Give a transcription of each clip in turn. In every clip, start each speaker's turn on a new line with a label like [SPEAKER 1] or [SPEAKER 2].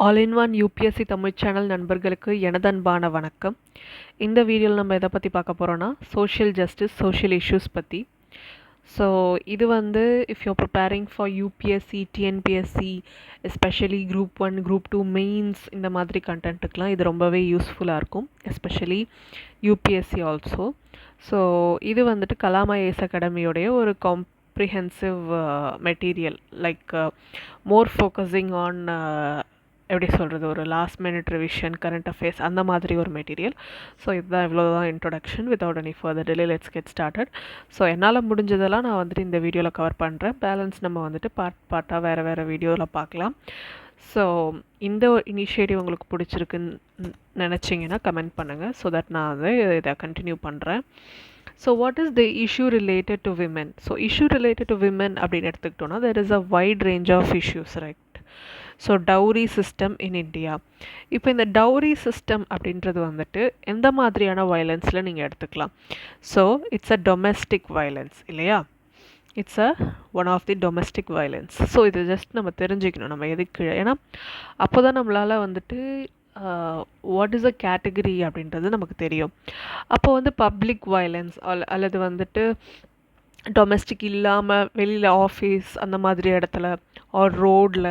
[SPEAKER 1] All in one UPSC Tamil channel நண்பர்களுக்கு எனது அன்பான வணக்கம். இந்த வீடியோவில் நம்ம எதை பற்றி பார்க்க போகிறோன்னா சோஷியல் ஜஸ்டிஸ், சோஷியல் இஷ்யூஸ் பற்றி. ஸோ இது வந்து if you preparing for UPSC, TNPSC, especially group 1, group 2 mains இந்த மாதிரி கண்டென்ட்டுக்கெலாம் இது ரொம்பவே யூஸ்ஃபுல்லாக இருக்கும், எஸ்பெஷலி யூபிஎஸ்சி ஆல்சோ. ஸோ இது வந்துட்டு கலாம் ஐஏஎஸ் அகாடமியோடைய ஒரு comprehensive material, like more focusing on எப்படி சொல்கிறது, ஒரு last minute revision, current affairs அந்த மாதிரி ஒரு மெட்டீரியல். ஸோ இதுதான் இவ்வளோதான் introduction. Without any further delay let's get started. So என்னால் முடிஞ்சதெல்லாம் நான் வந்துட்டு இந்த வீடியோவில் கவர் பண்ணுறேன். பேலன்ஸ் நம்ம வந்துட்டு பார்ட்டாக வேறு வீடியோவில் பார்க்கலாம். ஸோ இந்த இனிஷியேட்டிவ் உங்களுக்கு பிடிச்சிருக்குன்னு நினச்சிங்கன்னா கமெண்ட் பண்ணுங்கள், ஸோ தட் நான் அதை இதை கண்டினியூ பண்ணுறேன். So what is the issue related to women? So issue related to women அப்படின்னு எடுத்துக்கிட்டோன்னா there is a wide range of issues, right? So dowry system in India. இப்போ இந்த டவுரி சிஸ்டம் அப்படின்றது வந்துட்டு எந்த மாதிரியான வயலன்ஸில் நீங்கள் எடுத்துக்கலாம்? So it's a domestic violence இல்லையா? It's one of the domestic violence. So இது ஜஸ்ட் நம்ம தெரிஞ்சுக்கணும், நம்ம எதுக்கு, ஏன்னா அப்போ தான் நம்மளால் வந்துட்டு வாட் இஸ் அ கேட்டகரி அப்படின்றது நமக்கு தெரியும். அப்போ வந்து பப்ளிக் வயலன்ஸ் அல்லது வந்துட்டு டொமெஸ்டிக் இல்லாமல் வெளியில் ஆஃபீஸ் அந்த மாதிரி இடத்துல ஆர் ரோடில்,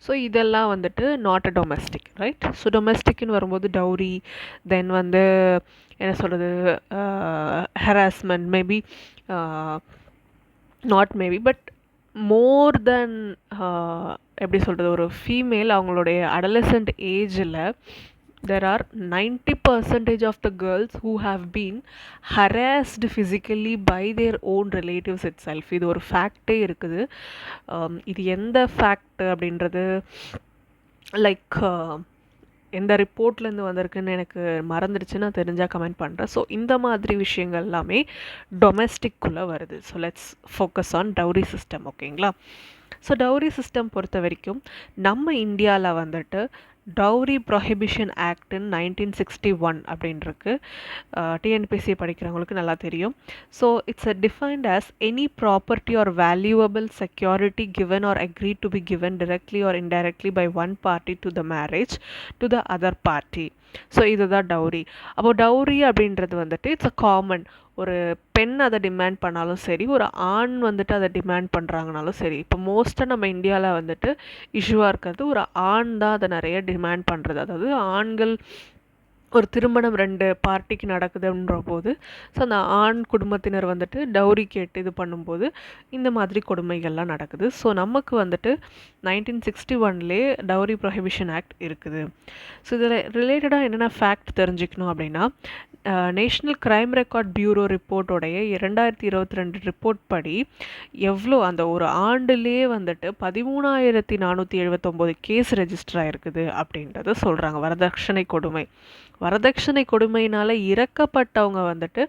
[SPEAKER 1] ஸோ இதெல்லாம் வந்துட்டு not a domestic, right? So டொமெஸ்டிக்னு வரும்போது டவுரி, தென் வந்து என்ன சொல்கிறது, harassment, maybe not maybe but more then எப்படி சொல்கிறது, ஒரு ஃபீமேல் அவங்களுடைய அடலசன்ட் ஏஜில் there are 90% of the girls who have been harassed physically by their own relatives itself. இது ஒரு ஃபேக்டே இருக்குது. இது எந்த ஃபேக்ட் அப்படின்றது லைக் எந்த ரிப்போர்ட்லேருந்து வந்திருக்குன்னு எனக்கு மறந்துடுச்சு, நான் தெரிஞ்சால் கமெண்ட் பண்ணுறேன். ஸோ இந்த மாதிரி விஷயங்கள் எல்லாமே டொமெஸ்டிக்குள்ளே வருது. So let's focus on dowry system, ஓகேங்களா? ஸோ டவுரி சிஸ்டம் பொறுத்த வரைக்கும் நம்ம இந்தியாவில் வந்துட்டு டவுரி ப்ரொஹிபிஷன் ஆக்ட்னு 1961 அப்படின்ருக்கு. டிஎன்பிஎஸ்சி படிக்கிறவங்களுக்கு நல்லா தெரியும். So it's defined as any property or valuable security given or agreed to be given directly or indirectly by one party to the marriage to the other party. So இதுதான் dowry. அப்போது dowry அப்படின்றது வந்துட்டு it's a common, ஒரு பெண் அதை demand பண்ணாலும் சரி, ஒரு ஆண் வந்துட்டு அதை டிமாண்ட் பண்ணுறாங்கனாலும் சரி. இப்போ மோஸ்ட்டாக நம்ம இந்தியாவில் வந்துட்டு இஷ்யூவாக இருக்கிறது ஒரு ஆண் தான் அதை நிறைய டிமாண்ட் பண்ணுறது. அதாவது ஆண்கள் ஒரு திருமணம் 2 பார்ட்டிக்கு நடக்குதுன்ற போது, ஸோ அந்த ஆண் குடும்பத்தினர் வந்துட்டு டவுரி கேட்டு இது பண்ணும்போது இந்த மாதிரி கொடுமைகள்லாம் நடக்குது. ஸோ நமக்கு வந்துட்டு 1961லேயே டவுரி ப்ரொஹிபிஷன் ஆக்ட் இருக்குது. ஸோ இதில் ரிலேட்டடாக என்னென்ன ஃபேக்ட் தெரிஞ்சுக்கணும் அப்படின்னா, நேஷ்னல் க்ரைம் ரெக்கார்ட் பியூரோ ரிப்போர்ட்டோடைய 2022 ரிப்போர்ட் படி எவ்வளோ அந்த ஒரு ஆண்டுலேயே வந்துட்டு 13,479 கேஸ் ரெஜிஸ்டர் ஆகிருக்குது அப்படின்றத சொல்கிறாங்க. வரதட்சணை கொடுமையினால் இறக்கப்பட்டவங்க வந்துட்டு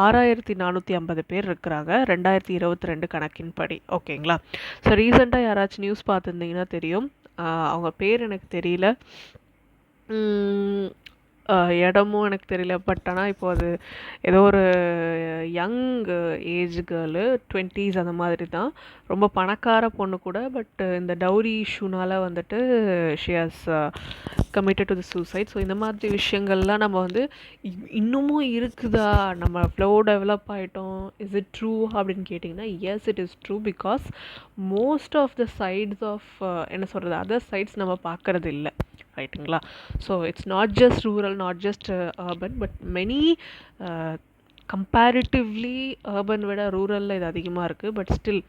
[SPEAKER 1] 6,450 பேர் இருக்கிறாங்க 2022 கணக்கின்படி, ஓகேங்களா? ஸோ ரீசெண்டாக யாராச்சும் நியூஸ் பார்த்துருந்தீங்கன்னா தெரியும், அவங்க பேர் எனக்கு தெரியல, இடமும் எனக்கு தெரியல, பட் ஆனால் இப்போ அது ஏதோ ஒரு யங் ஏஜ் கேர்ளு, 20s அந்த மாதிரி தான், ரொம்ப பணக்கார பொண்ணு கூட, பட் இந்த டவுரி இஷ்யூனால் வந்துட்டு she has committed to the suicide. So இந்த மாதிரி விஷயங்கள்லாம் நம்ம வந்து இன்னமும் இருக்குதா, நம்ம அவ்வளோ டெவலப் ஆகிட்டோம், இஸ் இட் ட்ரூ அப்படின்னு கேட்டிங்கன்னா yes it is true, because most of the sides of என்ன சொல்கிறது, அதர் சைட்ஸ் நம்ம பார்க்குறது இல்லை, ரைட்டுங்களா? So it's not just rural, not just urban, but many comparatively urban விட ரூரலில் இது அதிகமாக இருக்குது. பட் ஸ்டில்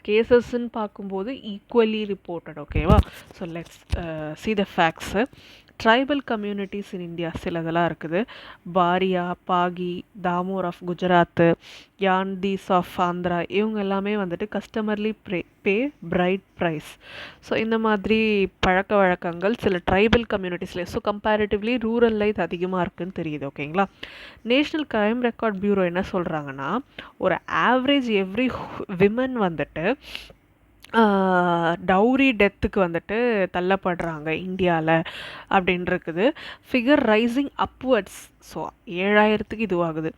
[SPEAKER 1] கேசஸ்ன்னு பார்க்கும்போது ஈக்குவலி ரிப்போர்ட்டட், ஓகேவா? So let's see the facts. Tribal communities in India சிலதெல்லாம் இருக்குது. பாரியா, பாகி, தாமோர் ஆஃப் குஜராத்து, யான்தீஸ் ஆஃப் ஆந்திரா, இவங்க எல்லாமே வந்துட்டு கஸ்டமர்லி பே பிரைட் ப்ரைஸ். ஸோ இந்த மாதிரி பழக்க வழக்கங்கள் சில ட்ரைபல் கம்யூனிட்டிஸில், ஸோ கம்பேரிட்டிவ்லி ரூரலில் இது அதிகமாக இருக்குதுன்னு தெரியுது, ஓகேங்களா? நேஷ்னல் க்ரைம் ரெக்கார்ட் பியூரோ என்ன சொல்கிறாங்கன்னா, ஒரு ஆவரேஜ் எவ்ரி விமன் வந்துட்டு டவுரி டெத்துக்கு வந்துட்டு தள்ளப்படுறாங்க இந்தியாவில் அப்படின்னு இருக்குது. Figure rising upwards. ஸோ 7,000க்கு இதுவாகுது.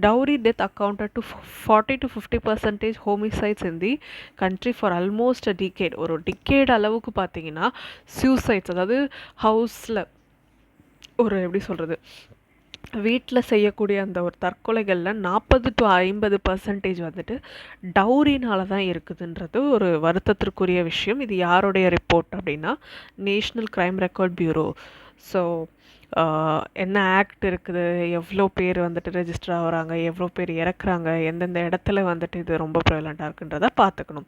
[SPEAKER 1] Dowry death accounted to 40-50% homicides in the country for almost a decade. ஒரு டிகேட் அளவுக்கு பார்த்தீங்கன்னா சூசைட்ஸ், அதாவது ஹவுஸில் ஒரு எப்படி சொல்கிறது, வீட்டில் செய்யக்கூடிய அந்த ஒரு தற்கொலைகளில் 40-50% வந்துட்டு டவுரினால தான் இருக்குதுன்றது ஒரு வருத்தத்திற்குரிய விஷயம். இது யாருடைய ரிப்போர்ட் அப்படின்னா national crime record bureau. So என்ன ஆக்ட் இருக்குது, எவ்வளோ பேர் வந்துட்டு ரெஜிஸ்டர் ஆகுறாங்க, எவ்வளோ பேர் இறக்குறாங்க, எந்தெந்த இடத்துல வந்துட்டு இது ரொம்ப ப்ரிவலண்ட்டாக இருக்குன்றதை பார்த்துக்கணும்.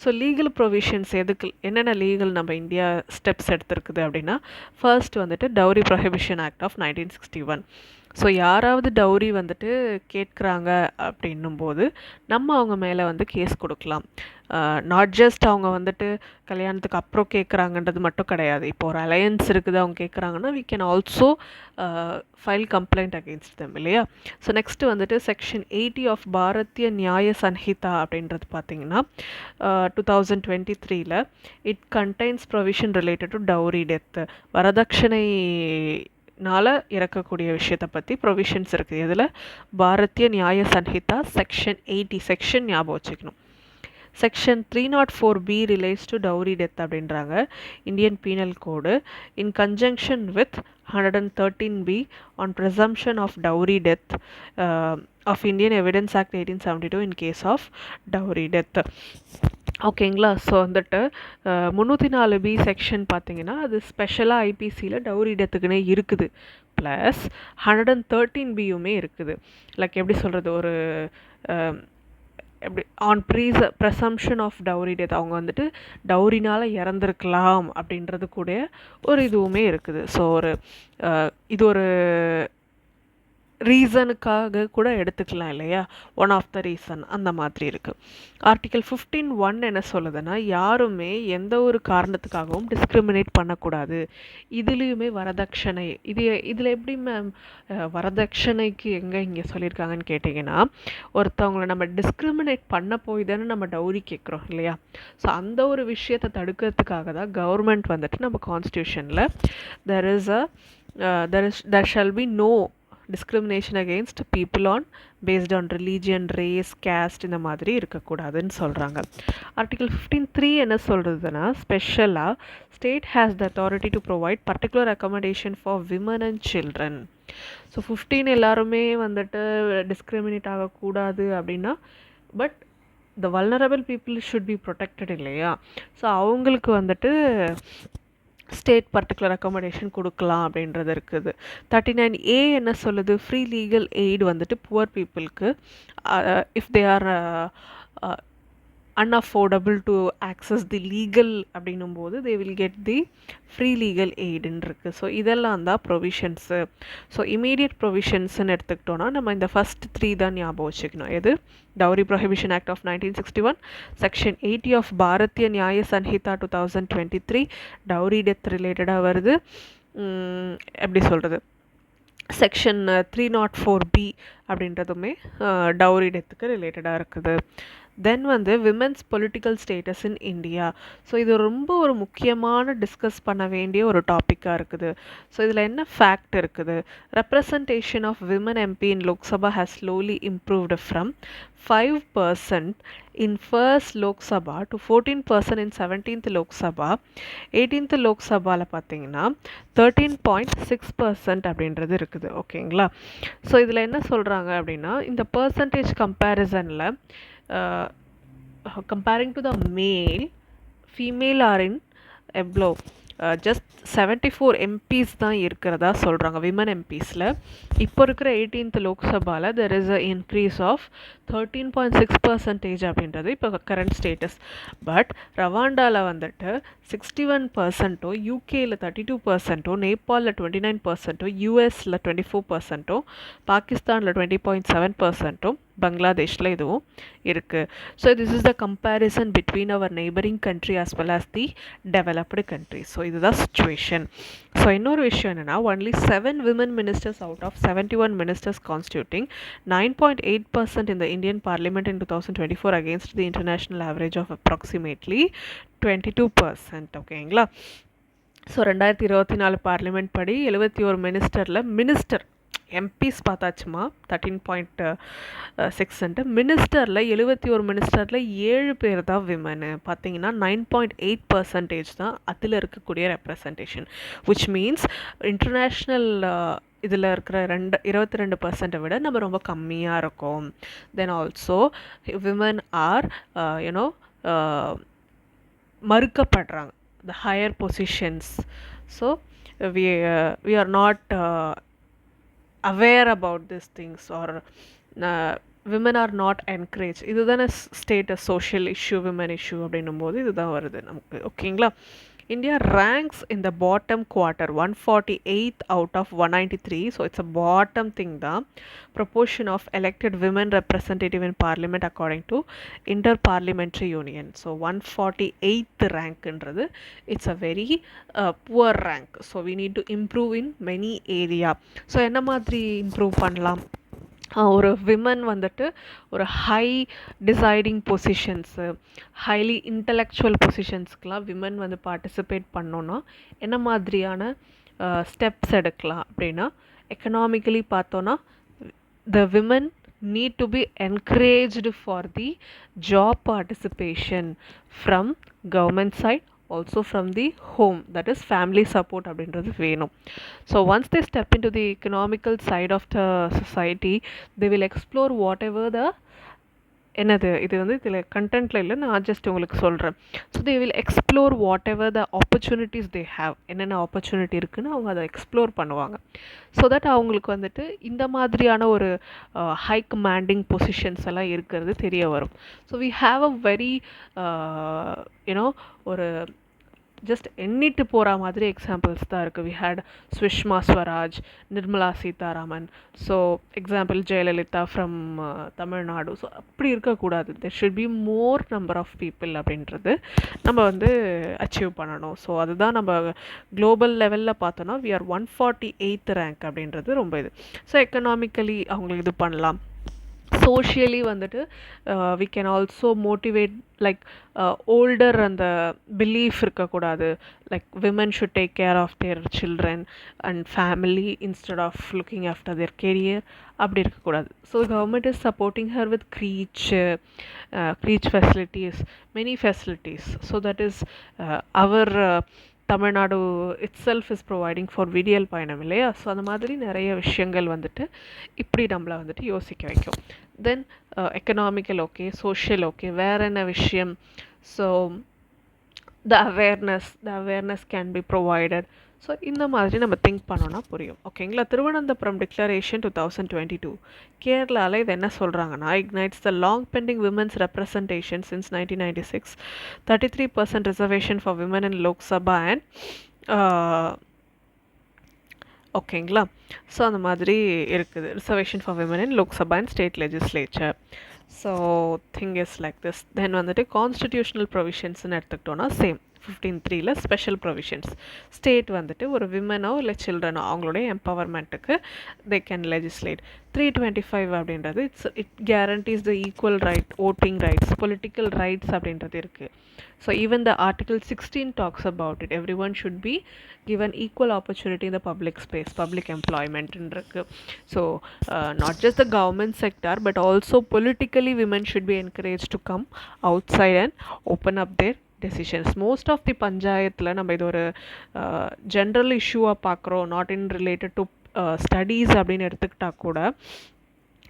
[SPEAKER 1] ஸோ லீகல் ப்ரொவிஷன்ஸ் எதுக்கு, என்னென்ன லீகல் நம்ம இந்தியா ஸ்டெப்ஸ் எடுத்திருக்குது அப்படின்னா, ஃபர்ஸ்ட் வந்துட்டு dowry prohibition act of 1961. So யாராவது டவுரி வந்துட்டு கேட்குறாங்க அப்படின்னும்போது நம்ம அவங்க மேலே வந்து கேஸ் கொடுக்கலாம். நாட் ஜஸ்ட் அவங்க வந்துட்டு கல்யாணத்துக்கு அப்புறம் கேட்குறாங்கன்றது மட்டும் கிடையாது. இப்போ ஒரு அலையன்ஸ் இருக்குது, அவங்க கேட்குறாங்கன்னா we can also file complaint against them, இல்லையா? ஸோ நெக்ஸ்ட்டு வந்துட்டு செக்ஷன் 80 ஆஃப் பாரதிய நியாய சன்ஹிதா அப்படின்றது பார்த்தீங்கன்னா 2023 it contains provision related to dowry death. வரதட்சணை இறக்கக்கூடிய விஷயத்தை பற்றி ப்ரொவிஷன்ஸ் இருக்குது. இதில் பாரதிய நியாய சன்ஹிதா செக்ஷன் 80 செக்ஷன் ஞாபகம் வச்சுக்கணும். Section 304B relates to dowry death அப்படின்றாங்க Indian penal code in conjunction with 113B on presumption of dowry death of Indian evidence act 1872 in case of dowry death. ஓகேங்களா? ஸோ வந்துட்டு 304B section பார்த்தீங்கன்னா அது ஸ்பெஷலாக ஐபிசியில் dowry டெத்துக்குன்னே இருக்குது. Plus 113Bயுமே இருக்குது. Like எப்படி சொல்கிறது, ஒரு எப்படி on presumption of dowry death, அவங்க வந்துட்டு டவுரினால் இறந்துருக்கலாம் அப்படின்றது கூட ஒரு இதுவுமே இருக்குது. ஸோ ஒரு இது ஒரு ரீசனுக்காக கூட எடுத்துக்கலாம், இல்லையா? ஒன் ஆஃப் த ரீசன் அந்த மாதிரி இருக்குது. ஆர்டிகல் 15(1) என்ன சொல்லுதுன்னா, யாருமே எந்த ஒரு காரணத்துக்காகவும் டிஸ்கிரிமினேட் பண்ணக்கூடாது. இதுலேயுமே வரதட்சணை, இதில் எப்படி மேம் வரதட்சணைக்கு எங்கே இங்கே சொல்லியிருக்காங்கன்னு கேட்டிங்கன்னா, ஒருத்தவங்களை நம்ம டிஸ்கிரிமினேட் பண்ண போய் தானே நம்ம டவுரி கேட்குறோம், இல்லையா? ஸோ அந்த ஒரு விஷயத்தை தடுக்கிறதுக்காக தான் கவர்மெண்ட் வந்துட்டு நம்ம கான்ஸ்டியூஷனில் there shall be no discrimination against people based on religion, race, caste இந்த மாதிரி இருக்கக்கூடாதுன்னு சொல்கிறாங்க. ஆர்டிகல் 15(3) என்ன சொல்கிறதுனா, ஸ்பெஷலாக state has the authority to provide particular accommodation for women and children. So 15 எல்லாருமே வந்துட்டு டிஸ்கிரிமினேட் ஆகக்கூடாது அப்படின்னா, but the vulnerable people should be protected, இல்லையா? ஸோ அவங்களுக்கு வந்துட்டு ஸ்டேட் பர்டிகுலர் அக்காமடேஷன் கொடுக்கலாம் அப்படின்றது இருக்குது. 39A என்ன சொல்லுது, ஃப்ரீ லீகல் எய்டு வந்துட்டு புவர் பீப்புளுக்கு if they are unaffordable to access the legal அப்படின்னும் போது they will get the free legal aid இருக்குது. ஸோ இதெல்லாம் தான் ப்ரொவிஷன்ஸு. ஸோ இமீடியட் ப்ரொவிஷன்ஸ்ன்னு எடுத்துக்கிட்டோன்னா நம்ம இந்த ஃபஸ்ட் 3 தான் ஞாபகம் வச்சுக்கணும். எது? Dowry prohibition act of 1961, section 80 of Bharatiya Nyaya Sanhita 2023 dowry death ரிலேட்டடாக வருது. எப்படி சொல்கிறது, செக்ஷன் 304B அப்படின்றதுமே டவுரி டெத்துக்கு ரிலேட்டடாக இருக்குது. தென் வந்து women's political status in India. So இது ரொம்ப ஒரு முக்கியமான டிஸ்கஸ் பண்ண வேண்டிய ஒரு டாப்பிக்காக இருக்குது. ஸோ இதில் என்ன ஃபேக்ட் இருக்குது, representation of women MP in Lok Sabha has slowly improved from 5% in first Lok Sabha to 14% in 17th Lok Sabha. 18th Lok Sabhaல பார்த்தீங்கன்னா 13.6% அப்படின்றது இருக்குது. ஓகேங்களா? ஸோ இதில் என்ன சொல்கிறாங்க அப்படின்னா, இந்த பர்சன்டேஜ் கம்பேரிசனில் comparing to the male, female are in எவ்வளோ ஜஸ்ட் 74 MPs தான் இருக்கிறதா சொல்கிறாங்க விமன் எம்பிஸில். இப்போ இருக்கிற 18th லோக்சபாவில் there is a increase of 13.6% அப்படின்றது இப்போ கரண்ட் ஸ்டேட்டஸ். பட் ரவாண்டாவில் வந்துட்டு 61%, யூகேயில் 32%, நேபாளில் 29%, யூஎஸில் 24%, பாகிஸ்தானில் 20.7%, பங்களாதேஷில் இதுவும் இருக்குது. So this is the comparison between our neighbouring country as well as the developed country. So இதுதான் சுச்சுவேஷன். ஸோ இன்னொரு விஷயம் என்னென்னா, only 7 women ministers out of 71 ministers constituting 9.8% in the Indian Parliament in 2024 against the international average of approximately 22%. ஓகேங்களா? So 2024 parliament படி 71 minister MPs பார்த்தாச்சுமா 13.6%. மினிஸ்டரில் 71 மினிஸ்டரில் 7 பேர் தான் women. பார்த்தீங்கன்னா 9.8% தான் அதில் இருக்கக்கூடிய ரெப்ரசன்டேஷன், விச் மீன்ஸ் இன்டர்நேஷ்னல் இதில் இருக்கிற 22% விட நம்ம ரொம்ப கம்மியாக இருக்கோம். Then also women are you know மறுக்கப்படுறாங்க the higher positions. So we are not aware about these things, or women are not encouraged. இதுதானே status social issue women issue அப்படின்னும் போது இதுதான் வருது நமக்கு. ஓகேங்களா? India ranks in the bottom quarter, 148th out of 193. So it's a bottom thing, the proportion of elected women representative in parliament according to Inter-Parliamentary Union. So 148th rank என்றது, it's a very poor rank. So we need to improve in many area. So என்ன மாதிரி improve பண்ணலாம்? ஒரு women வந்துட்டு ஒரு high deciding positions, highly intellectual பொசிஷன்ஸ்க்கெலாம் women வந்து participate பண்ணோன்னா என்ன மாதிரியான ஸ்டெப்ஸ் எடுக்கலாம் அப்படின்னா, எக்கனாமிக்கலி பார்த்தோன்னா the women need to be encouraged for the job participation from government side, also from the home, that is family support அப்படின்றது வேணும். So once they step into the economical side of the society, they will explore whatever the என்னது இது வந்து இதில் கண்டென்ட்டில் இல்லை, நான் just உங்களுக்கு சொல்கிறேன். So they will explore what ever the opportunities they have, என்னென்ன ஆப்பர்ச்சுனிட்டி இருக்குதுன்னு அவங்க அதை எக்ஸ்ப்ளோர் பண்ணுவாங்க. ஸோ தட் அவங்களுக்கு வந்துட்டு இந்த மாதிரியான ஒரு ஹை கமாண்டிங் பொசிஷன்ஸ் எல்லாம் இருக்கிறது தெரிய வரும். So we have a very you know ஒரு ஜஸ்ட் எண்ணிட்டு போகிற மாதிரி எக்ஸாம்பிள்ஸ் தான் இருக்குது. We had Sushma Swaraj, Nirmala Sitharaman, so example Jayalalithaa from Tamil Nadu. So அப்படி இருக்கக்கூடாது. There should be more number of people அப்படின்றது நம்ம வந்து அச்சீவ் பண்ணணும். ஸோ அதுதான் நம்ம குளோபல் லெவலில் பார்த்தோன்னா வி ஆர் 148th ரேங்க் அப்படின்றது ரொம்ப இது. ஸோ எக்கனாமிக்கலி அவங்களுக்கு இது பண்ணலாம். சோஷியலி வந்துட்டு we can also motivate, like older அந்த பிலீஃப் இருக்கக்கூடாது, like women should take care of their children and family instead of looking after their career, அப்படி இருக்கக்கூடாது. So government is supporting her with creche facilities, many facilities. So that is our Tamil Nadu itself is providing for Vidiyal Payanam இல்லையா? So அந்த மாதிரி நிறைய விஷயங்கள் வந்துட்டு இப்படி நம்மளை வந்துட்டு யோசிக்க வைக்கும். தென் எக்கனாமிக்கல் ஓகே, சோஷியல் ஓகே, வேறு என்ன விஷயம்? So the awareness can be provided. So இந்த மாதிரி நம்ம திங்க் பண்ணோன்னா புரியும். ஓகேங்களா? திருவனந்தபுரம் டிக்ளரேஷன் 2022 கேரளாவில் இது என்ன சொல்கிறாங்கன்னா, ignites the long pending women's representation since 1996, 33% reservation for women in Lok Sabha and ஓகேங்களா? ஸோ அந்த மாதிரி இருக்குது, reservation for women in Lok Sabha and state legislature. So thing is like this. Then வந்துட்டு கான்ஸ்டிடியூஷனல் ப்ரொவிஷன்ஸ்னு எடுத்துக்கிட்டோன்னா சேம் 15(3) ஸ்பெஷல் ப்ரொவிஷன்ஸ். ஸ்டேட் வந்துட்டு ஒரு விமனோ இல்லை சில்ட்ரனோ அவங்களுடைய எம்பவர்மெண்ட்டுக்கு தே கேன் லெஜிஸ்லேட். 325 அப்படின்றது it guarantees the equal right, voting rights, political rights அப்படின்றது இருக்குது. So even the article 16 talks about it, every one should be given equal opportunity in the public space, public employment இருக்கு. So not just the government sector but also politically women should be encouraged to come outside and open up their decisions. most of the பஞ்சாயத்தில் நம்ம இது ஒரு general இஷ்யூவாக பார்க்குறோம், not in related to studies அப்படின்னு எடுத்துக்கிட்டால் கூட,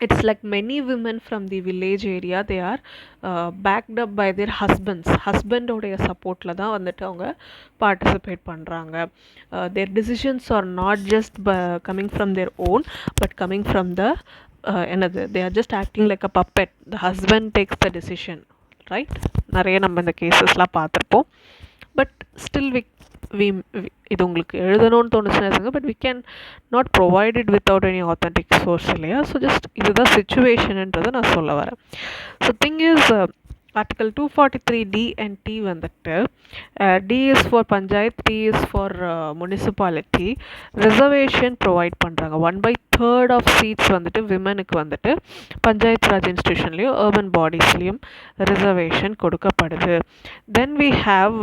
[SPEAKER 1] it's like many women from the village area, they are backed up by their husband உடைய சப்போர்ட்டில் தான் வந்துட்டு அவங்க பார்ட்டிசிபேட் பண்ணுறாங்க. their decisions are not just coming from their own but coming from the என்னது, they are just acting like a puppet. the husband takes the decision, right? நிறைய நம்ம இந்த கேசஸ்லாம் பார்த்துருப்போம். பட் ஸ்டில் வி இது உங்களுக்கு எழுதணும்னு தோணுச்சுன்னா but we can not provide it without any authentic source இல்லையா. ஸோ ஜஸ்ட் இதுதான் சுச்சுவேஷனுன்றதை நான் சொல்ல வரேன். So thing is Article 243D and T வந்துட்டு D is for Panchayat, T is for municipality. Reservation provide பண்ணுறாங்க. 1/3 of seats வந்துட்டு விமனுக்கு வந்துட்டு பஞ்சாயத்து ராஜ் இன்ஸ்டியூஷன்லேயும் urban பாடிஸ்லேயும் ரிசர்வேஷன் கொடுக்கப்படுது. Then we have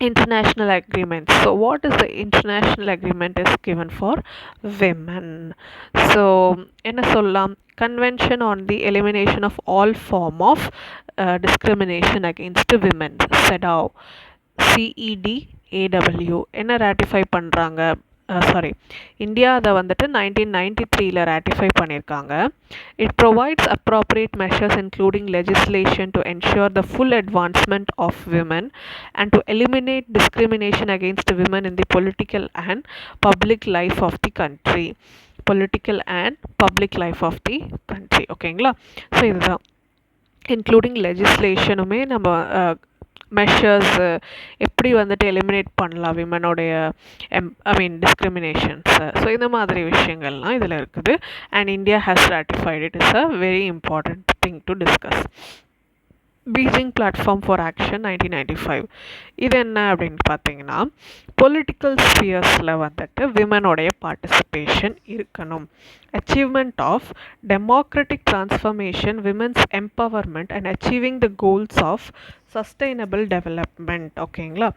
[SPEAKER 1] international agreements. So what is the international agreement is given for women? So என்ன சொல்லலாம், convention on the elimination of all form of discrimination against women, CEDAW, CEDAW என்ன ratify பண்ணுறாங்க, sorry India அதை வந்துட்டு 1993 ratify பண்ணியிருக்காங்க. It provides appropriate measures including legislation to ensure the full advancement of women and to eliminate discrimination against women in the political and public life of the country. Political and public life of the country. ஓகேங்களா. So இதுதான் including லெஜிஸ்லேஷனுமே நம்ம measures எப்படி வந்துட்டு eliminate பண்ணலாம் விமனோடைய டிஸ்கிரிமினேஷன்ஸை. So இந்த மாதிரி விஷயங்கள்லாம் இதில் இருக்குது. And India has ratified. It is a very important thing to discuss. Beijing platform for action 1995. இது என்ன அப்படின்னு பார்த்தீங்கன்னா, பொலிட்டிக்கல் ஸ்பியர்ஸில் வந்துட்டு விமனோடைய பார்ட்டிசிபேஷன் இருக்கணும். Achievement of democratic transformation, women's empowerment and achieving the goals of sustainable development. ஓகேங்களா.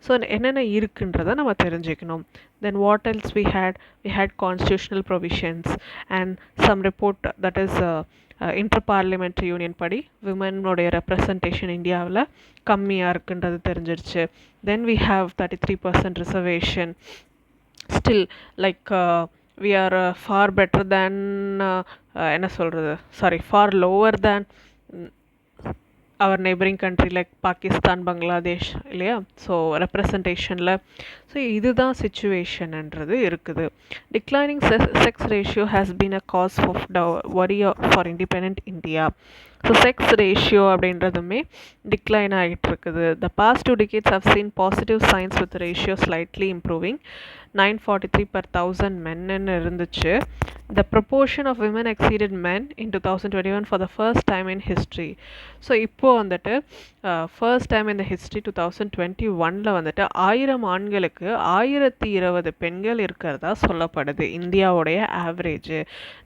[SPEAKER 1] So என்னென்ன இருக்குன்றதை நம்ம தெரிஞ்சுக்கணும். Then what else we had constitutional provisions and some report that is interparliamentary union படி விமனோடைய ரெப்ரசன்டேஷன் இந்தியாவில் கம்மியாக இருக்குன்றது தெரிஞ்சிருச்சு. Then we have 33% reservation. Still like we are far better than என்ன சொல்கிறது, sorry far lower than our neighbouring country like Pakistan, Bangladesh இல்லையா. So ரெப்ரசன்டேஷனில் ஸோ இதுதான் சிச்சுவேஷன்ன்றது இருக்குது. Declining sex ratio has been a cause of worry for independent India. So sex ratio அப்படின்றதுமே decline ஆகிட்டு இருக்குது. The past 2 decades have seen positive signs with ratio slightly improving. 943 per 1000 men இருந்துச்சு. The proportion of women exceeded men in 2021 for the first time in history. So இப்போது வந்துட்டு first time இந்த history 2021 வந்துட்டு 1000 ஆண்களுக்கு 1020 பெண்கள் இருக்கிறதா சொல்லப்படுது இந்தியாவுடைய average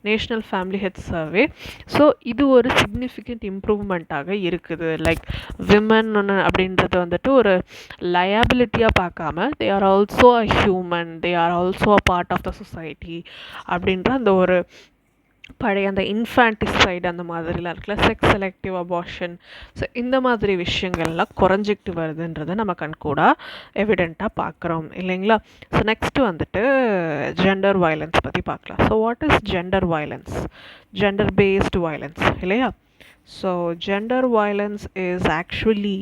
[SPEAKER 1] national family health survey. So இது ஒரு சிக்னிஃபிகண்ட் இம்ப்ரூவ்மெண்ட்டாக இருக்குது. லைக் விமன் அப்படின்றது வந்துட்டு ஒரு லயபிலிட்டியாக பார்க்காம they are also a human, they are also a part of the society அப்படின்ற அந்த ஒரு பழைய அந்த இன்ஃபான்டிசைடு அந்த மாதிரிலாம் இருக்குல்ல, செக்ஸ் செலக்டிவ் அபார்ஷன். ஸோ இந்த மாதிரி விஷயங்கள்லாம் குறைஞ்சிக்கிட்டு வருதுன்றதை நம்ம கண்கூடாக எவிடெண்ட்டாக பார்க்குறோம் இல்லைங்களா. ஸோ நெக்ஸ்ட்டு வந்துட்டு ஜெண்டர் வயலன்ஸ் பற்றி பார்க்கலாம். So what is gender violence? Gender based violence இல்லையா. So gender violence is actually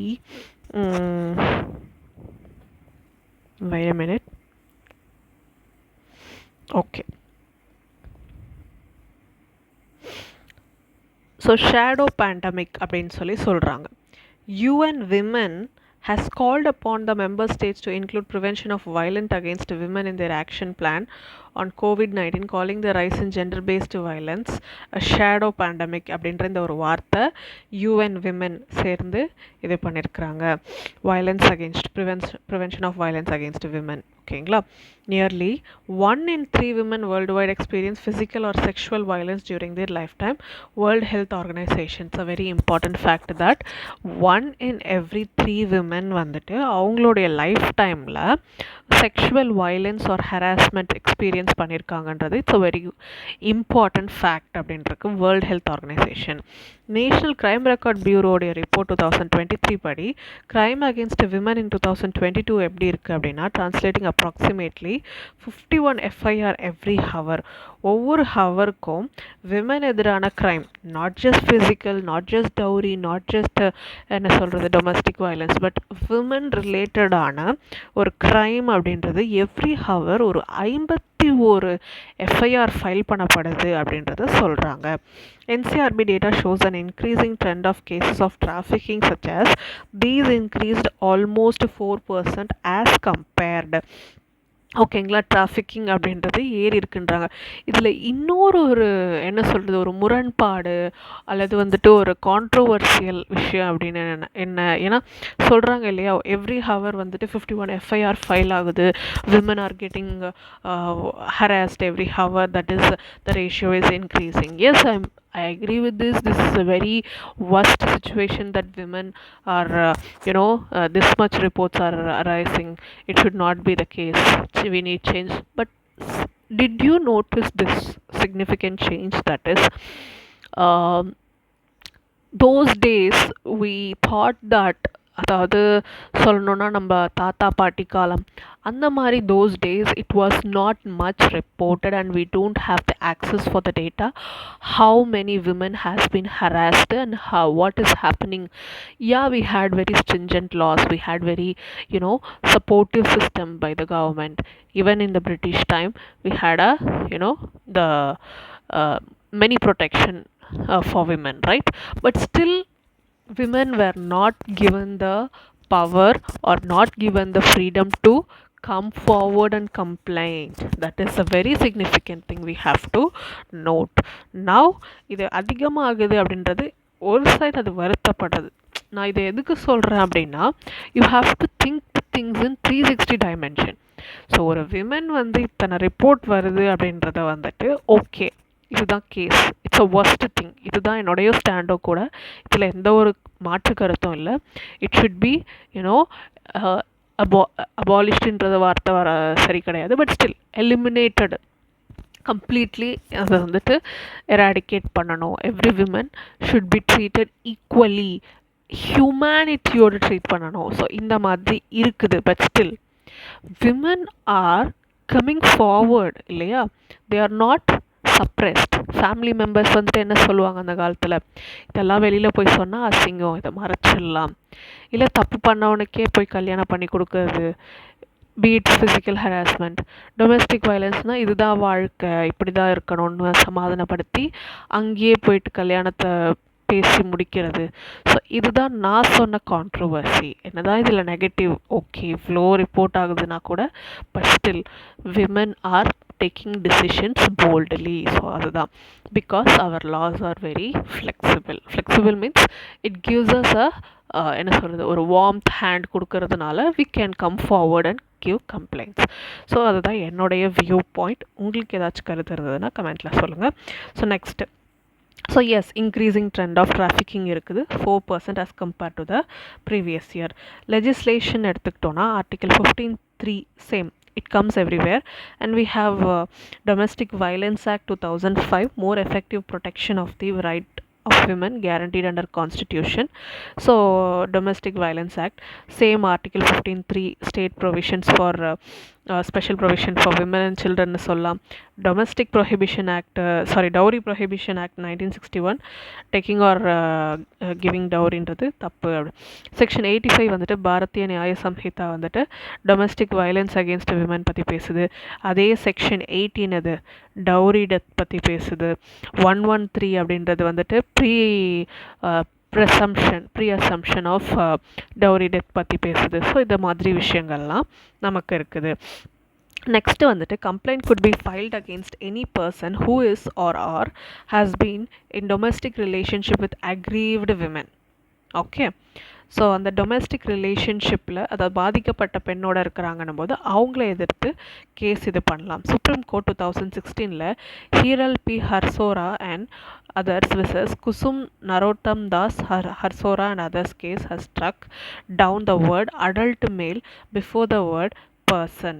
[SPEAKER 1] wait a minute. Okay. So shadow pandemic அப்படின்னு சொல்கிறாங்க. UN Women has called upon the member states to include prevention of violence against women in their action plan on COVID-19, calling the rise in gender-based violence a shadow pandemic அப்படின்ற இந்த ஒரு வார்த்தை UN Women சேர்ந்து இது பண்ணியிருக்கிறாங்க. violence against prevention of violence against women. ஓகேங்களா. Nearly 1 in 3 women worldwide experience physical or sexual violence during their lifetime. World Health Organization, it's a very important fact that 1 in every 3 women வந்துட்டு அவங்களுடைய life டைமில் sexual violence or harassment experience பண்ணியிருக்காங்கன்றது it's a very important fact அப்படின்றது world health organisation. National crime record பியூரோடைய report 2023 படி crime against women in 2022 எப்படி இருக்குது அப்படின்னா, translating approximately 51 FIR every hour. ஒவ்வொரு ஹவருக்கும் விமன் எதிரான crime, not just physical, not just dowry, not just என்ன சொல்கிறது டொமஸ்டிக் வயலன்ஸ், பட் விமன் ரிலேட்டடான ஒரு க்ரைம் அப்படின்றது எவ்ரி ஹவர் ஒரு 54 ஒரு எஃப்ஐஆர் ஃபைல் பண்ணப்படுது அப்படின்றத சொல்கிறாங்க. NCRB data shows an increasing trend of cases of trafficking such as these increased almost 4% as compared. ஓகேங்களா, டிராஃபிக்கிங் அப்படின்றது ஏறி இருக்குன்றாங்க. இதில் இன்னொரு என்ன சொல்கிறது, ஒரு முரண்பாடு அல்லது வந்துட்டு ஒரு கான்ட்ரோவர்சியல் விஷயம் அப்படின்னு என்ன ஏன்னா சொல்கிறாங்க இல்லையா, எவ்ரி ஹவர் வந்துட்டு 51 எஃப்ஐஆர் ஃபைல் ஆகுது, women are getting harassed every hour, that is the ratio is increasing. Yes, I agree with this. This is a very worst situation that women are, this much reports are arising. It should not be the case. We need change. But did you notice this significant change? That is, um, those days we thought that, அதாவது சொல்லணுன்னா நம்ம தாத்தா பாட்டி காலம் அந்த மாதிரி those days it was not much reported and we don't have the access for the data how many women has been harassed and how what is happening. Yeah, we had very stringent laws, we had very supportive system by the government. Even in the British time we had a the many protection for women, right? But still women were not given the power or not given the freedom to come forward and complain. That is a very significant thing we have to note. Now இது அதிகமாகுது அப்படின்றது ஒரு side அது வருத்தப்படுது. நான் இதை எதுக்கு சொல்கிறேன் அப்படின்னா, you have to think things in 360 dimension. So ஒரு விமன் வந்து இத்தனை ரிப்போர்ட் வருது அப்படின்றத வந்துட்டு ஓகே, இதுதான் case, it's a worst thing, இதுதான் என்னுடைய ஸ்டாண்டோ கூட, இதில் எந்த ஒரு மாற்று கருத்தும் இல்லை. இட் ஷுட் பி அபாலிஷ்டுன்றது வார்த்தை வர சரி கிடையாது, பட் ஸ்டில் எலிமினேட்டட் கம்ப்ளீட்லி அதை வந்துட்டு எராடிகேட் பண்ணணும். Every women should be treated equally, ஹியூமனிட்டியோடு ட்ரீட் பண்ணணும். ஸோ இந்த மாதிரி இருக்குது. But still women are coming forward இல்லையா, they are not suppressed. Family members வந்துட்டு என்ன சொல்லுவாங்க அந்த காலத்தில், இதெல்லாம் வெளியில் போய் சொன்னால் அசிங்கம், இதை மறைச்சிடலாம், இல்லை தப்பு பண்ணவனுக்கே போய் கல்யாணம் பண்ணி கொடுக்கறது, பீட் ஃபிசிக்கல் ஹராஸ்மெண்ட், டொமெஸ்டிக் வயலன்ஸ்னால் இதுதான் வாழ்க்கை, இப்படி தான் இருக்கணும்னு சமாதானப்படுத்தி அங்கேயே போயிட்டு கல்யாணத்தை பேசி முடிக்கிறது. ஸோ இதுதான் நான் சொன்ன கான்ட்ரோவர்சி. என்னதான் இதில் நெகட்டிவ், ஓகே இவ்வளோ ரிப்போர்ட் ஆகுதுன்னா கூட, but still women are taking decisions boldly. So அதுதான், because our laws are very flexible. Flexible means it gives us என்ன சொல்கிறது, ஒரு வார்ம்த் ஹேண்ட் கொடுக்கறதுனால we can come forward and give complaints. So அதுதான் என்னுடைய வியூ பாயிண்ட். உங்களுக்கு ஏதாச்சும் கருத்து இருந்ததுன்னா கமெண்ட்டில் சொல்லுங்கள். So next, so yes, increasing trend of trafficking இருக்குது 4% as compared to the previous year. Legislation எடுத்துக்கிட்டோன்னா article 15(3) same, it comes everywhere, and we have Domestic Violence Act 2005, more effective protection of the right of women guaranteed under Constitution. So Domestic Violence Act, same article 15(3), state provisions for special provision for women and children சொல்லலாம். Domestic Prohibition Act, Dowry Prohibition Act 1961, taking or giving dowryன்றது தப்பு. Section 85 வந்துட்டு பாரதிய நியாய சம்ஹிதா வந்துட்டு domestic violence against women பற்றி பேசுது. அதே section 18 அது dowry death பற்றி பேசுது. 113 அப்படின்றது வந்துட்டு presumption of dowry death பற்றி பேசுது. ஸோ இந்த மாதிரி விஷயங்கள்லாம் நமக்கு இருக்குது. நெக்ஸ்ட்டு வந்துட்டு, complaint could be filed against any person who is or has been in domestic relationship with aggrieved women. Okay, so அந்த டொமெஸ்டிக் ரிலேஷன்ஷிப்பில், அதாவது பாதிக்கப்பட்ட பெண்ணோட இருக்கிறாங்கன்னும் போது அவங்கள எதிர்த்து கேஸ் இது பண்ணலாம். Supreme court 2016 Hiral P Harsora and others versus Kusum Narottam Das Harsora and others case has struck down the word adult male before the word person.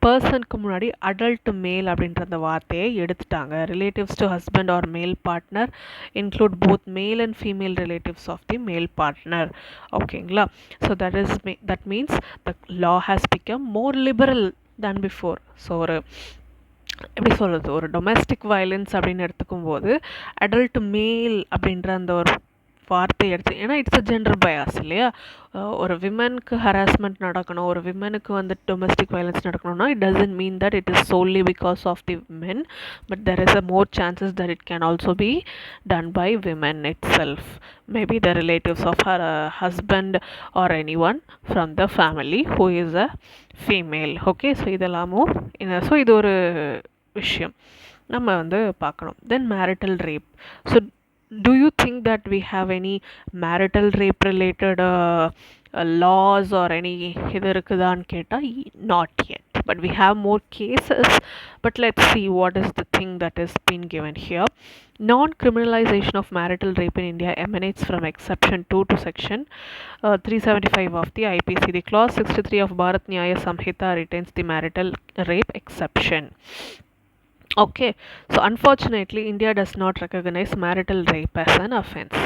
[SPEAKER 1] பர்சனுக்கு முன்னாடி அடல்ட் மேல் அப்படின்ற அந்த வார்த்தையை எடுத்துட்டாங்க. Relatives to husband or male partner include both male and female relatives of the male partner. ஓகேங்களா? So that means the law has become more liberal than before. So ஒரு எப்படி சொல்கிறது, ஒரு டொமெஸ்டிக் வயலன்ஸ் அப்படின்னு எடுத்துக்கும் போது அடல்ட் மேல் அப்படின்ற அந்த ஒரு வார்த்தை எடுத்து, ஏன்னா இட்ஸ் அ ஜெண்டர் பயாஸ் இல்லையா. ஒரு விமனுக்கு ஹராஸ்மெண்ட் நடக்கணும், ஒரு விமனுக்கு வந்து டொமஸ்டிக் வயலன்ஸ் நடக்கணும்னா it doesn't mean that it is solely because of the men, but there is a more chances that it can also be done by women itself, maybe the relatives of her husband or anyone from the family who is a female. Okay, so இதெல்லாமும் so இது ஒரு விஷயம் நம்ம வந்து பார்க்கணும். Then marital rape. So do you think that we have any marital rape related laws or any இது இருக்குதான்னு கேட்டால் not yet, but we have more cases. But let's see what is the thing that is been given here. Non-criminalization of marital rape in India emanates from exception 2 to section 375 of the IPC. The clause 63 of Bharat Nyaya Samhita retains the marital rape exception. Okay, so unfortunately India does not recognize marital rape as an offense.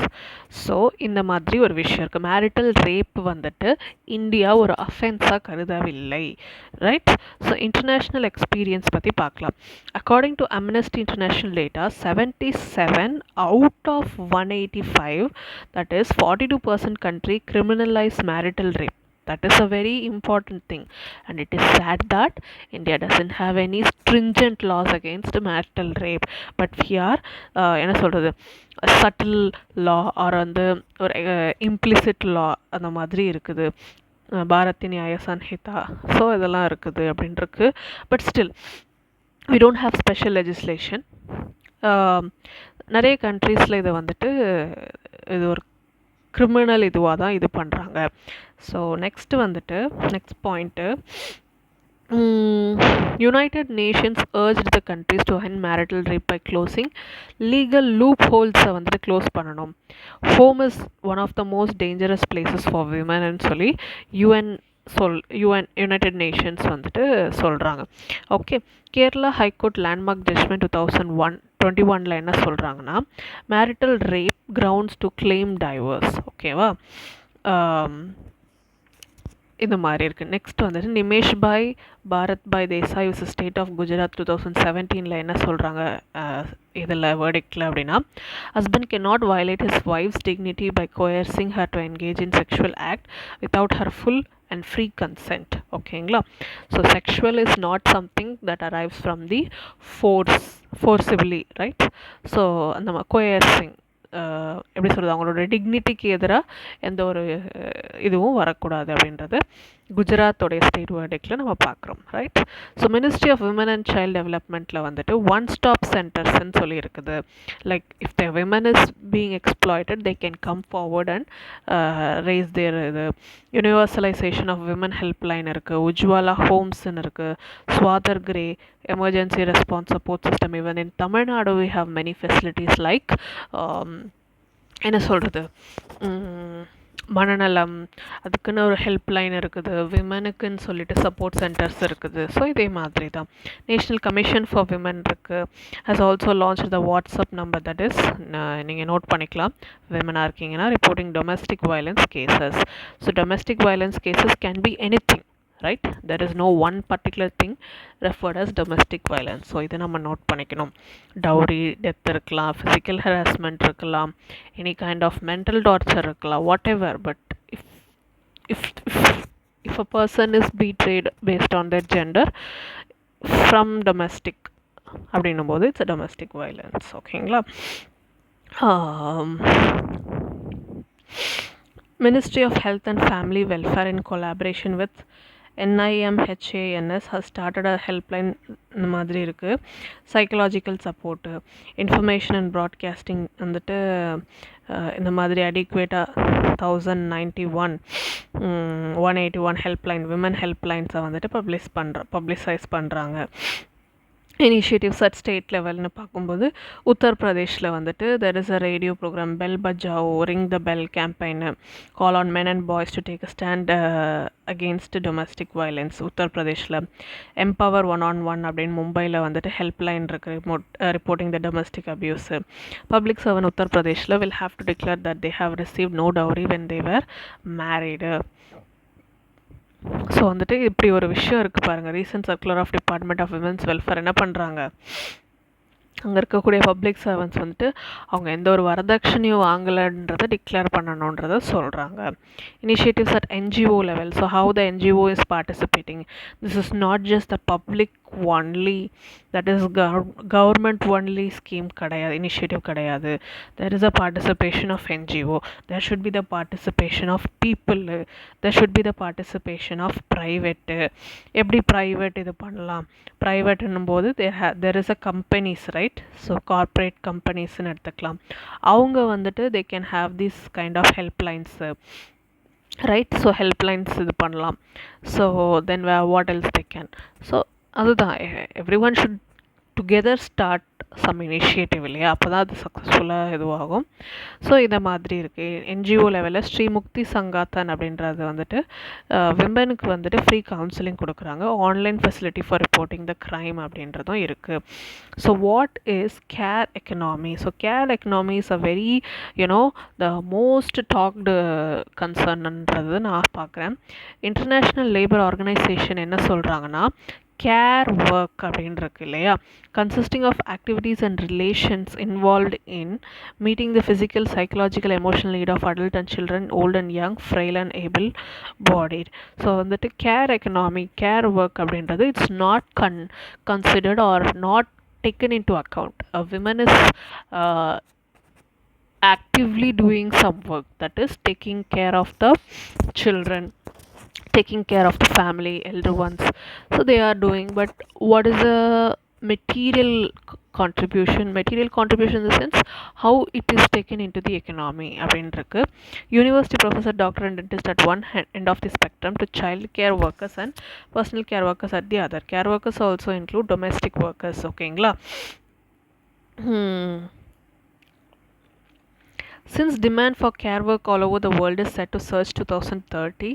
[SPEAKER 1] So இந்த மாதிரி ஒரு விஷயம் இருக்கு. marital rape வந்துட்டு India ஒரு அஃபென்ஸாக கருதவில்லை, right. So international experience பற்றி பார்க்கலாம். According to Amnesty International data, 77 out of 185, that is 42% country criminalize marital rape. That is a very important thing, and it is sad that India doesn't have any stringent laws against marital rape, but we are என்ன சொல்கிறது, subtle law or வந்து ஒரு implicit law அந்த மாதிரி இருக்குது. பாரத் நியாய Sanhita, so இதெல்லாம் இருக்குது அப்படின்ருக்கு. But still we don't have special legislation. நிறைய கண்ட்ரீஸில் இதை வந்துட்டு இது ஒரு கிரிமினல் இதுவாக தான் இது பண்ணுறாங்க. ஸோ நெக்ஸ்ட்டு வந்துட்டு next point, United Nations urged the countries to end marital rape by closing legal loopholes வந்துட்டு க்ளோஸ் பண்ணணும். Home is one of the most dangerous places for women ன்னு சொல்லி யுனைடெட் நேஷன்ஸ் வந்துட்டு சொல்கிறாங்க. Okay, Kerala high court landmark judgement 2021 என்ன சொல்கிறாங்கன்னா, marital rape grounds to claim divorce. ஓகேவா, இந்த மாதிரி இருக்குது. நெக்ஸ்ட் வந்துட்டு Nimesh bhai Bharat bhai Desai vs state of Gujarat 2017 என்ன சொல்கிறாங்க இதில் வேர்டிக்டில் அப்படின்னா, husband can not violate his wife's dignity by coercing her to engage in sexual act without her full and free consent. ஓகேங்களா, so sexual is not something that arrives from the forcibly, right. So அந்த கோயர்சிங் எப்படி சொல்கிறது, அவங்களோட டிக்னிட்டிக்கு எதிராக எந்த ஒரு இதுவும் வரக்கூடாது அப்படின்றது குஜராத்தோடைய ஸ்டேட் வேர்டிக்டில் நம்ம பார்க்குறோம், right. So ministry of women and child டெவலப்மெண்ட்டில் வந்துட்டு ஒன் ஸ்டாப் சென்டர்ஸ்ன்னு சொல்லி இருக்குது. Like if the women is being exploited they can come forward and raise their இது. யூனிவர்சலைசேஷன் ஆஃப் விமன் ஹெல்ப்லைன் இருக்குது, உஜ்வாலா ஹோம்ஸ்ன்னு இருக்குது, Swadhar Greh emergency response support system. Even in Tamil Nadu we have many facilities like என்ன சொல்கிறது, மனநலம், அதுக்குன்னு ஒரு ஹெல்ப்லைன் இருக்குது, விமனுக்குன்னு சொல்லிட்டு சப்போர்ட் சென்டர்ஸ் இருக்குது. ஸோ இதே மாதிரி தான் நேஷ்னல் கமிஷன் ஃபார் விமன் இருக்குது. Has also launch the WhatsApp number, that is நீங்கள் நோட் பண்ணிக்கலாம் விமனாக இருக்கீங்கன்னா, reporting domestic violence cases. So domestic violence cases can be anything, right? There is no one particular thing referred as domestic violence. So இதை நம்ம note பண்ணிக்கணும். Dowry, death இருக்கலாம், physical harassment இருக்கலாம், any kind of mental torture இருக்கலாம், whatever. But if a person is betrayed based on their gender from domestic அப்படின்னும் போது it's domestic violence. ஓகேங்களா, Ministry of Health and Family Welfare in collaboration with NIMHANS has started a helpline. இந்த மாதிரி இருக்குது. Psychological support, information and broadcasting வந்துட்டு இந்த மாதிரி அடிக்குவேட்டாக 181 helpline, women ஹெல்ப்லைன்ஸை வந்துட்டு பப்ளிசைஸ் பண்ணுறாங்க. இனிஷியேட்டிவ்ஸ் அட் ஸ்டேட் லெவல்னு பார்க்கும்போது உத்தரப்பிரதேஷில் வந்துட்டு there is a radio programme bell bajao ring the bell campaign, call on men and boys to take a stand against domestic violence. உத்தரப்பிரதேஷில் empower 1on1 அப்படின்னு மும்பையில் வந்துட்டு ஹெல்ப்லைன் இருக்குது reporting the domestic abuse. Public servant உத்தரப்பிரதேஷில் will have to declare that they have receive no dowry when they were married. So வந்துட்டு இப்படி ஒரு விஷயம் இருக்குது பாருங்கள். Recent circular of department of women's welfare என்ன பண்ணுறாங்க, அங்கே இருக்கக்கூடிய பப்ளிக் சர்வன்ட்ஸ் வந்துட்டு அவங்க எந்த ஒரு வரதட்சணையும் வாங்கலைன்றதை டிக்ளேர் பண்ணணுன்றதை சொல்கிறாங்க. Initiatives at NGO level. So how the NGO is participating. This is not just the public only, that is government only scheme கிடையாது, initiative கிடையாது. There is a participation of NGO. There should be the participation of people. There should be the participation of private. எப்படி private இது பண்ணலாம், private என்னும்போது there is a companies, right? So corporate companiesன்னு எடுத்துக்கலாம். அவங்க வந்துட்டு they can have these kind of helplines, right? So helplines இது பண்ணலாம். So then what else they can. So அதுதான், everyone should together start some initiative இல்லையா, அப்போ தான் அது சக்ஸஸ்ஃபுல்லாக இதுவாகும். ஸோ இதை மாதிரி இருக்குது. NGO லெவலில் ஸ்ரீமுக்தி சங்காத்தன் அப்படின்றது வந்துட்டு விமனுக்கு வந்துட்டு ஃப்ரீ கவுன்சிலிங் கொடுக்குறாங்க. Online facility for reporting the crime அப்படின்றதும் இருக்குது. So what is care economy? So care economy is a very the most talked கன்சர்ன்ன்றது நான் பார்க்குறேன். இன்டர்நேஷ்னல் லேபர் ஆர்கனைசேஷன் என்ன சொல்கிறாங்கன்னா, கேர் ஒர்க் அப்படின்னு இருக்கு இல்லையா, consisting of activities and relations involved in meeting the physical, psychological, emotional need of adult and children, old and young, frail and able bodied. So வந்துட்டு care economy, care work அப்படின்றது it's not considered or not taken into account. A woman is actively doing some work, that is taking care of the children, taking care of the family, elder ones. So they are doing, but what is the material contribution in the sense how it is taken into the economy அப்படின்றிருக்கு. University professor, doctor and dentist at one end of the spectrum to child care workers and personal care workers at the other. Care workers also include domestic workers. ஓகேங்களா? Since demand for care work all over the world is set to surge 2030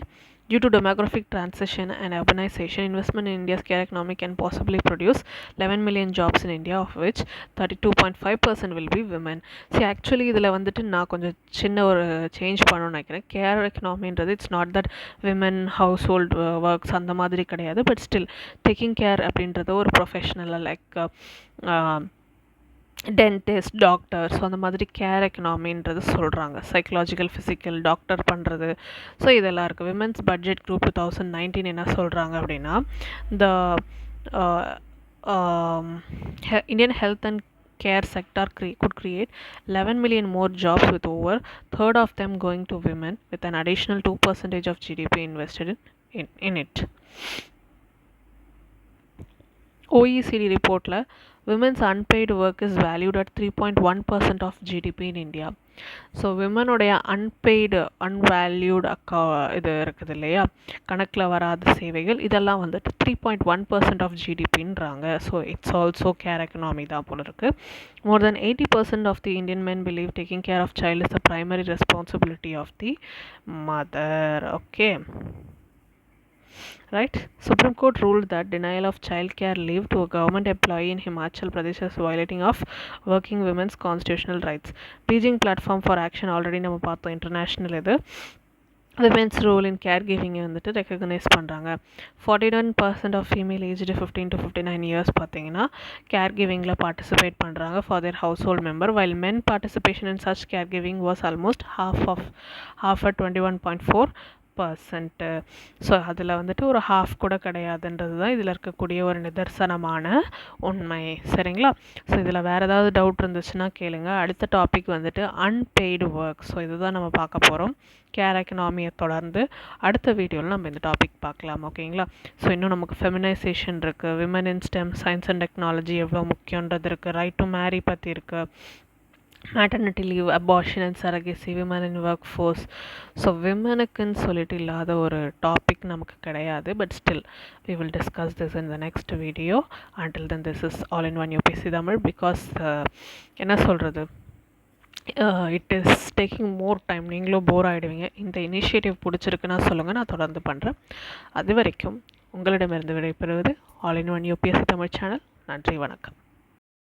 [SPEAKER 1] due to demographic transition and urbanization, investment in India's care economy can possibly produce 11 million jobs in India, of which 32.5% will be women. See, actually இதில் வந்துட்டு நான் கொஞ்சம் சின்ன ஒரு change பண்ணணும்னு நினைக்கிறேன். Care எக்கனாமின்றது it's not that women household works அந்த மாதிரி கிடையாது. பட் ஸ்டில் டேக்கிங் கேர் அப்படின்றது ஒரு ப்ரொஃபஷ்னலாக லைக் டென்டிஸ்ட், டாக்டர், ஸோ அந்த மாதிரி கேர் எக்கனாமின்றது சொல்கிறாங்க. சைக்கலாஜிக்கல், ஃபிசிக்கல், டாக்டர் பண்ணுறது. ஸோ இதெல்லாம் இருக்குது. விமென்ஸ் பட்ஜெட் குரூப் 2019 என்ன சொல்கிறாங்க அப்படின்னா, the Indian health and care sector could create 11 million more jobs, with over third of them going to women, with an additional 2% of GDP invested in it. OECD report la women's unpaid work is valued at 3.1% of GDP in India. So விமனுடைய unpaid, unvalued இது இருக்குது இல்லையா, கணக்கில் வராத சேவைகள், இதெல்லாம் வந்துட்டு 3.1% of ஜிடிபின்றாங்க. So it's also care economy தான் போல இருக்குது. More than 80% of the Indian men believe taking care of child is the primary responsibility of the mother. Okay, right? Supreme Court ruled that denial of child care leave to a government employee in Himachal Pradesh is violating of working women's constitutional rights. Beijing Platform for Action already நம்ம பார்த்தோம், international இது women's role in care கிவிங்கை வந்துட்டு recognise பண்ணுறாங்க. 41% ஆஃப் female aged 15 to 59 years பார்த்தீங்கன்னா care கிவிங்கில் participate பண்ணுறாங்க for their household member, while men participation in such care giving was almost half at 21.4%. ஸோ அதில் வந்துட்டு ஒரு ஹாஃப் கூட கிடையாதுன்றது தான் இதில் இருக்கக்கூடிய ஒரு நிதர்சனமான உண்மை. சரிங்களா? ஸோ இதில் வேறு ஏதாவது டவுட் இருந்துச்சுன்னா கேளுங்க. அடுத்த டாபிக் வந்துட்டு அன்பெய்டு ஒர்க். ஸோ இதுதான் நம்ம பார்க்க போகிறோம். கேர் எக்கனாமியை தொடர்ந்து அடுத்த வீடியோவில் நம்ம இந்த டாபிக் பார்க்கலாம். ஓகேங்களா? ஸோ இன்னும் நமக்கு ஃபெமினைசேஷன் இருக்குது, women in STEM, science and technology எவ்வளோ முக்கியன்றது இருக்குது, ரைட் டு மேரி பற்றி இருக்குது, maternity leave, abortion and surrogacy, women in workforce. So விமனுக்குன்னு சொல்லிட்டு இல்லாத ஒரு டாபிக் நமக்கு கிடையாது. But still we will discuss this in the next video. Until then, this is all in one UPC Tamil, because என்ன சொல்கிறது, it is taking more time. நீங்களும் போர் ஆகிடுவீங்க. இந்த இனிஷியேட்டிவ் பிடிச்சிருக்குன்னா சொல்லுங்கள், நான் தொடர்ந்து பண்ணுறேன். அது வரைக்கும் உங்களிடமிருந்து விடைபெறுவது all in one UPSC Tamil channel. நன்றி, வணக்கம்.